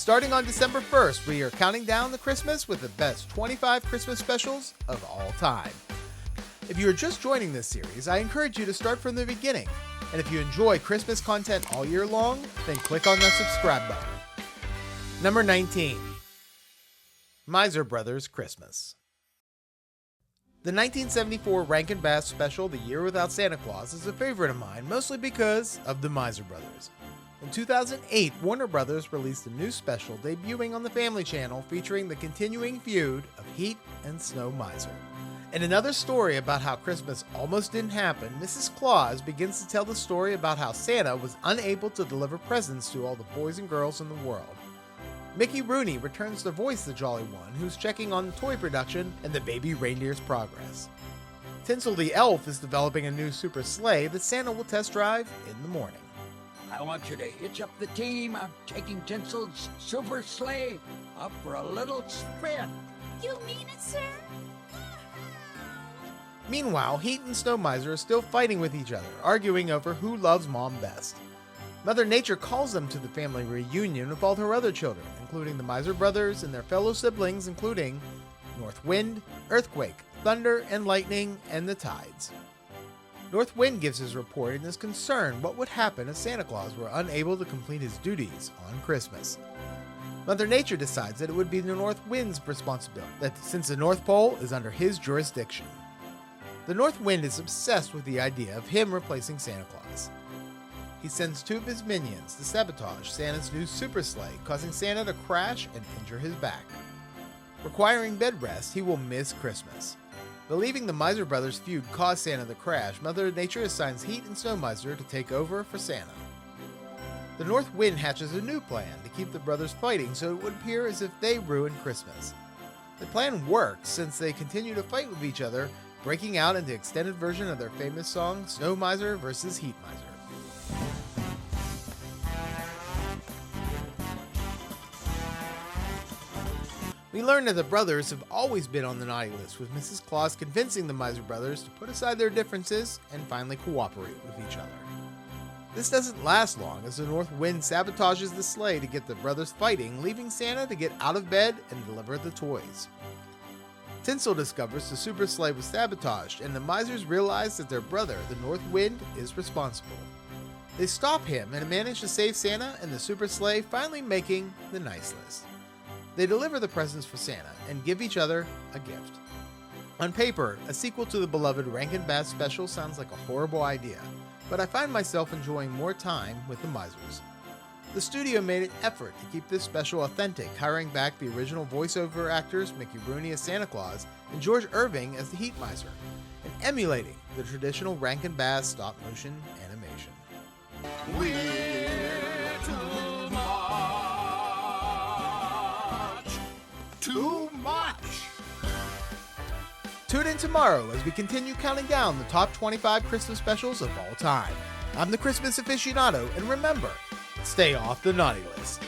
Starting on December 1st, we are counting down to Christmas with the best 25 Christmas specials of all time. If you are just joining this series, I encourage you to start from the beginning. And if you enjoy Christmas content all year long, then click on that subscribe button. Number 19. Miser Brothers Christmas. The 1974 Rankin Bass special, The Year Without Santa Claus, is a favorite of mine, mostly because of the Miser Brothers. In 2008, Warner Brothers released a new special debuting on the Family Channel featuring the continuing feud of Heat and Snow Miser. In another story about how Christmas almost didn't happen, Mrs. Claus begins to tell the story about how Santa was unable to deliver presents to all the boys and girls in the world. Mickey Rooney returns to voice the Jolly One, who's checking on the toy production and the baby reindeer's progress. Tinsel the Elf is developing a new super sleigh that Santa will test drive in the morning. I want you to hitch up the team. I'm taking Tinsel's super sleigh up for a little spin. You mean it, sir? Meanwhile, Heat and Snow Miser are still fighting with each other, arguing over who loves Mom best. Mother Nature calls them to the family reunion with all her other children, including the Miser brothers and their fellow siblings, including North Wind, Earthquake, Thunder and Lightning, and the Tides. North Wind gives his report and is concerned what would happen if Santa Claus were unable to complete his duties on Christmas. Mother Nature decides that it would be the North Wind's responsibility, since the North Pole is under his jurisdiction. The North Wind is obsessed with the idea of him replacing Santa Claus. He sends two of his minions to sabotage Santa's new super sleigh, causing Santa to crash and injure his back. Requiring bed rest, he will miss Christmas. Believing the Miser brothers' feud caused Santa to crash, Mother Nature assigns Heat and Snow Miser to take over for Santa. The North Wind hatches a new plan to keep the brothers fighting so it would appear as if they ruined Christmas. The plan works since they continue to fight with each other, breaking out into extended version of their famous song, Snow Miser vs. Heat Miser. We learn that the brothers have always been on the naughty list, with Mrs. Claus convincing the Miser brothers to put aside their differences and finally cooperate with each other. This doesn't last long, as the North Wind sabotages the sleigh to get the brothers fighting, leaving Santa to get out of bed and deliver the toys. Tinsel discovers the super sleigh was sabotaged, and the Misers realize that their brother, the North Wind, is responsible. They stop him and manage to save Santa and the super sleigh, finally making the nice list. They deliver the presents for Santa and give each other a gift. On paper, a sequel to the beloved Rankin Bass special sounds like a horrible idea, but I find myself enjoying more time with the Misers. The studio made an effort to keep this special authentic, hiring back the original voiceover actors Mickey Rooney as Santa Claus and George Irving as the Heat Miser, and emulating the traditional Rankin Bass stop-motion animation. We're too much! Tune in tomorrow as we continue counting down the top 25 Christmas specials of all time. I'm the Christmas Aficionado, and remember, stay off the naughty list.